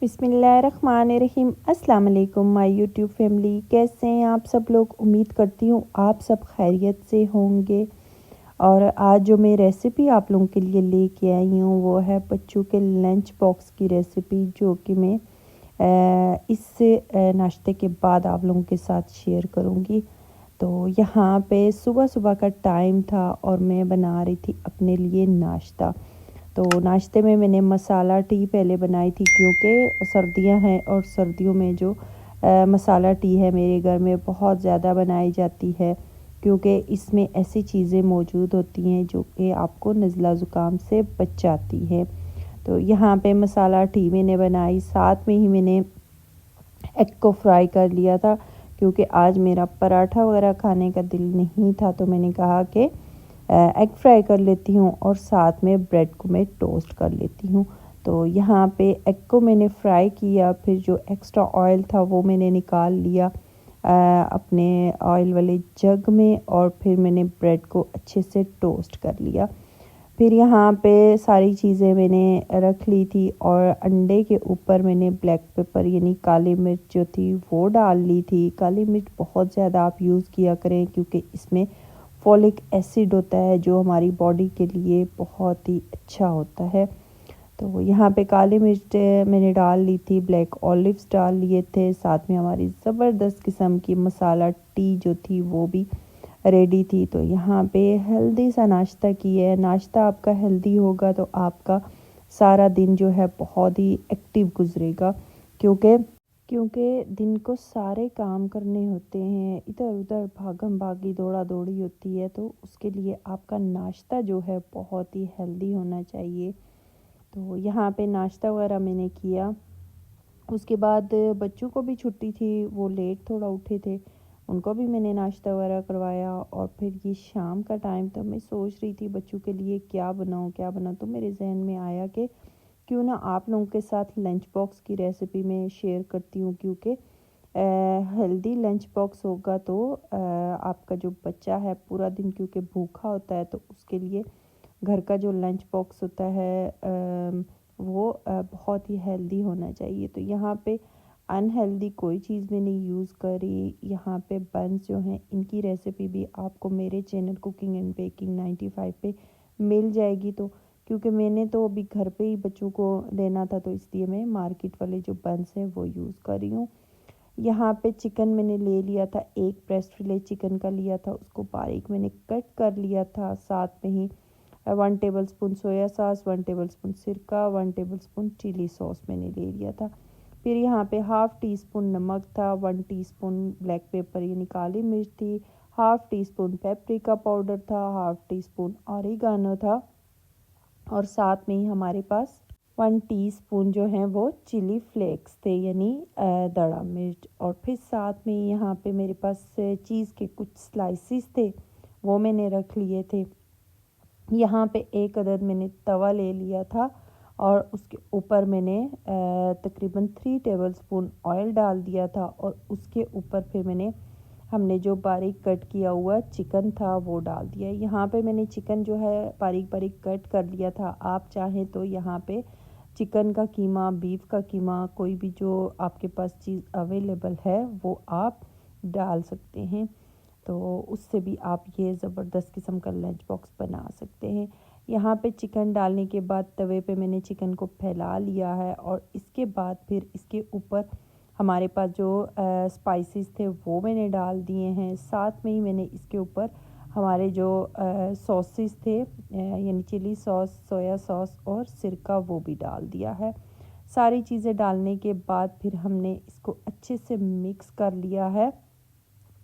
बिस्मिल्लाहिर्रहमानिर्रहीम। अस्सलाम वालेकुम माय यूट्यूब फैमिली, कैसे हैं आप सब लोग। उम्मीद करती हूँ आप सब खैरियत से होंगे। और आज जो मैं रेसिपी आप लोगों के लिए लेके आई हूँ वो है बच्चों के लंच बॉक्स की रेसिपी, जो कि मैं इस नाश्ते के बाद आप लोगों के साथ शेयर करूँगी। तो यहाँ पे सुबह सुबह का टाइम था और मैं बना रही थी अपने लिए नाश्ता। तो नाश्ते में मैंने मसाला टी पहले बनाई थी, क्योंकि सर्दियां हैं और सर्दियों में जो मसाला टी है मेरे घर में बहुत ज़्यादा बनाई जाती है, क्योंकि इसमें ऐसी चीज़ें मौजूद होती हैं जो कि आपको नज़ला ज़ुकाम से बचाती है। तो यहाँ पे मसाला टी मैंने बनाई, साथ में ही मैंने एग को फ्राई कर लिया था, क्योंकि आज मेरा पराठा वगैरह खाने का दिल नहीं था। तो मैंने कहा कि एग फ्राई कर लेती हूँ और साथ में ब्रेड को मैं टोस्ट कर लेती हूँ। तो यहाँ पे एग को मैंने फ्राई किया, फिर जो एक्स्ट्रा ऑयल था वो मैंने निकाल लिया अपने ऑयल वाले जग में, और फिर मैंने ब्रेड को अच्छे से टोस्ट कर लिया। फिर यहाँ पे सारी चीज़ें मैंने रख ली थी, और अंडे के ऊपर मैंने ब्लैक पेपर यानी काली मिर्च जो थी वो डाल ली थी। काली मिर्च बहुत ज़्यादा आप यूज़ किया करें, क्योंकि इसमें फॉलिक एसिड होता है जो हमारी बॉडी के लिए बहुत ही अच्छा होता है। तो यहाँ पे काली मिर्च मैंने डाल ली थी, ब्लैक ऑलिव्स डाल लिए थे, साथ में हमारी ज़बरदस्त किस्म की मसाला टी जो थी वो भी रेडी थी। तो यहाँ पे हेल्दी सा नाश्ता किया है। नाश्ता आपका हेल्दी होगा तो आपका सारा दिन जो है बहुत ही एक्टिव गुजरेगा, क्योंकि दिन को सारे काम करने होते हैं, इधर उधर भागम भागी दौड़ा दौड़ी होती है। तो उसके लिए आपका नाश्ता जो है बहुत ही हेल्दी होना चाहिए। तो यहाँ पे नाश्ता वगैरह मैंने किया। उसके बाद बच्चों को भी छुट्टी थी, वो लेट थोड़ा उठे थे, उनको भी मैंने नाश्ता वगैरह करवाया। और फिर ये शाम का टाइम था, मैं सोच रही थी बच्चों के लिए क्या बनाऊँ। तो मेरे जहन में आया कि क्यों ना आप लोगों के साथ लंच बॉक्स की रेसिपी में शेयर करती हूँ, क्योंकि हेल्दी लंच बॉक्स होगा तो आपका जो बच्चा है पूरा दिन क्योंकि भूखा होता है, तो उसके लिए घर का जो लंच बॉक्स होता है वो बहुत ही हेल्दी होना चाहिए। तो यहाँ पे अनहेल्दी कोई चीज़ में नहीं यूज़ करी। यहाँ पे बन्स जो हैं इनकी रेसिपी भी आपको मेरे चैनल कुकिंग एंड बेकिंग 95 पे मिल जाएगी। तो क्योंकि मैंने तो अभी घर पे ही बच्चों को देना था, तो इसलिए मैं मार्केट वाले जो बन्स हैं वो यूज़ कर रही हूँ। यहाँ पे चिकन मैंने ले लिया था, एक ब्रेस्ट फिले चिकन का लिया था, उसको बारीक मैंने कट कर लिया था। साथ में ही 1 table spoon soya sauce, 1 table spoon सिरका, 1 टेबल स्पून चिली सॉस मैंने ले लिया था। फिर यहाँ पे हाफ़ टी स्पून नमक था, 1 टीस्पून ब्लैक पेपर यानी काली मिर्च थी, half tea spoon paprika powder था, हाफ़ टी स्पून ऑरिगानो था, और साथ में ही हमारे पास 1 टीस्पून जो है वो चिली फ्लेक्स थे यानी दड़ा मिर्च। और फिर साथ में यहाँ पे मेरे पास चीज़ के कुछ स्लाइसिस थे, वो मैंने रख लिए थे। यहाँ पे एक अदद मैंने तवा ले लिया था, और उसके ऊपर मैंने तकरीबन 3 टेबलस्पून ऑयल डाल दिया था, और उसके ऊपर फिर हमने जो बारीक कट किया हुआ चिकन था वो डाल दिया। यहाँ पे मैंने चिकन जो है बारीक बारीक कट कर लिया था। आप चाहें तो यहाँ पे चिकन का कीमा, बीफ का कीमा, कोई भी जो आपके पास चीज़ अवेलेबल है वो आप डाल सकते हैं। तो उससे भी आप ये ज़बरदस्त किस्म का लंच बॉक्स बना सकते हैं। यहाँ पे चिकन डालने के बाद तवे पे मैंने चिकन को फैला लिया है, और इसके बाद फिर इसके ऊपर हमारे पास जो स्पाइसेस थे वो मैंने डाल दिए हैं। साथ में ही मैंने इसके ऊपर हमारे जो सॉसेस थे यानी चिली सॉस, सोया सॉस और सिरका वो भी डाल दिया है। सारी चीज़ें डालने के बाद फिर हमने इसको अच्छे से मिक्स कर लिया है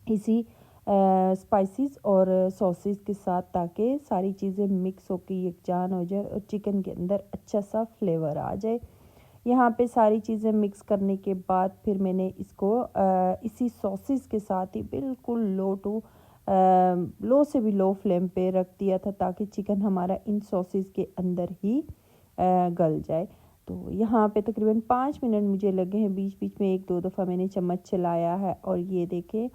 इसी स्पाइसेस और सॉसेस के साथ, ताकि सारी चीज़ें मिक्स होकर यकजान हो जाए और चिकन के अंदर अच्छा सा फ्लेवर आ जाए। यहाँ पे सारी चीज़ें मिक्स करने के बाद फिर मैंने इसको इसी सॉसेस के साथ ही बिल्कुल लो से भी लो फ्लेम पे रख दिया था, ताकि चिकन हमारा इन सॉसेस के अंदर ही गल जाए। तो यहाँ पे तकरीबन 5 मिनट मुझे लगे हैं, बीच बीच में 1-2 दफ़ा मैंने चम्मच चलाया है, और ये देखें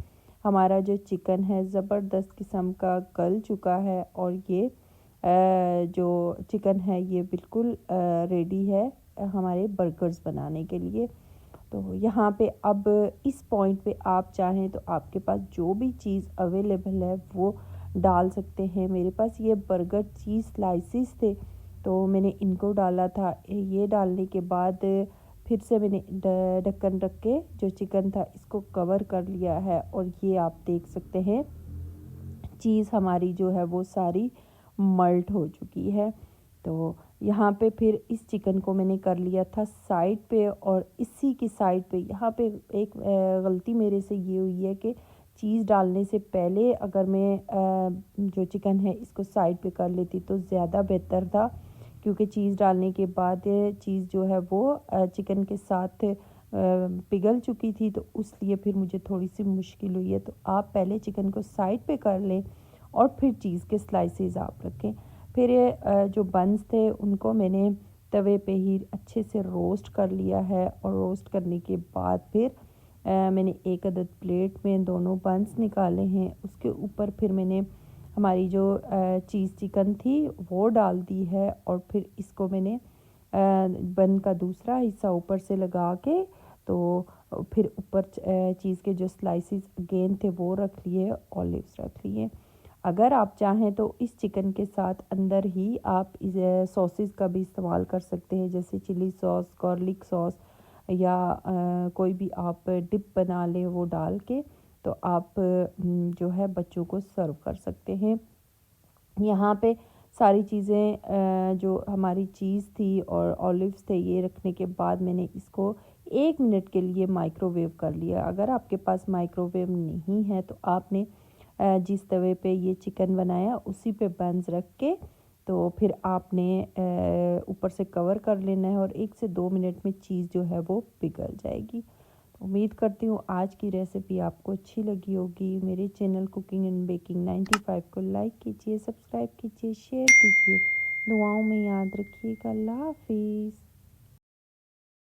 हमारा जो चिकन है ज़बरदस्त किस्म का गल चुका है, और ये जो चिकन है ये बिल्कुल रेडी है हमारे बर्गर्स बनाने के लिए। तो यहाँ पे अब इस पॉइंट पे आप चाहें तो आपके पास जो भी चीज़ अवेलेबल है वो डाल सकते हैं। मेरे पास ये बर्गर चीज़ स्लाइसेस थे तो मैंने इनको डाला था। ये डालने के बाद फिर से मैंने ढक्कन रख के जो चिकन था इसको कवर कर लिया है और ये आप देख सकते हैं चीज़ हमारी जो है वो सारी मल्ट हो चुकी है। तो यहाँ पे फिर इस चिकन को मैंने कर लिया था साइड पे और इसी की साइड पे यहाँ पे एक गलती मेरे से ये हुई है कि चीज़ डालने से पहले अगर मैं जो चिकन है इसको साइड पे कर लेती तो ज़्यादा बेहतर था, क्योंकि चीज़ डालने के बाद चीज़ जो है वो चिकन के साथ पिघल चुकी थी, तो इसलिए फिर मुझे थोड़ी सी मुश्किल हुई है। तो आप पहले चिकन को साइड पे कर लें और फिर चीज़ के स्लाइसेस आप रखें। फिर जो बन्स थे उनको मैंने तवे पे ही अच्छे से रोस्ट कर लिया है और रोस्ट करने के बाद फिर मैंने एक अदद प्लेट में दोनों बन्स निकाले हैं। उसके ऊपर फिर मैंने हमारी जो चीज़ चिकन थी वो डाल दी है और फिर इसको मैंने बन का दूसरा हिस्सा ऊपर से लगा के तो फिर ऊपर चीज़ के जो स्लाइसेस अगेन थे वो रख लिए, ऑलिव्स रख लिए। अगर आप चाहें तो इस चिकन के साथ अंदर ही आप इस सॉसेस का भी इस्तेमाल कर सकते हैं, जैसे चिली सॉस, गार्लिक सॉस या कोई भी आप डिप बना लें वो डाल के तो आप जो है बच्चों को सर्व कर सकते हैं। यहाँ पे सारी चीज़ें जो हमारी चीज़ थी और ऑलिव्स थे ये रखने के बाद मैंने इसको 1 मिनट के लिए माइक्रोवेव कर लिया। अगर आपके पास माइक्रोवेव नहीं है तो आपने जिस तवे पे ये चिकन बनाया उसी पे बंस रख के तो फिर आपने ऊपर से कवर कर लेना है और 1 से 2 मिनट में चीज़ जो है वो पिघल जाएगी। उम्मीद करती हूँ आज की रेसिपी आपको अच्छी लगी होगी। मेरे चैनल कुकिंग एंड बेकिंग 95 को लाइक कीजिए, सब्सक्राइब कीजिए, शेयर कीजिए। दुआओं में याद रखिएगा। अल्लाह हाफिज़।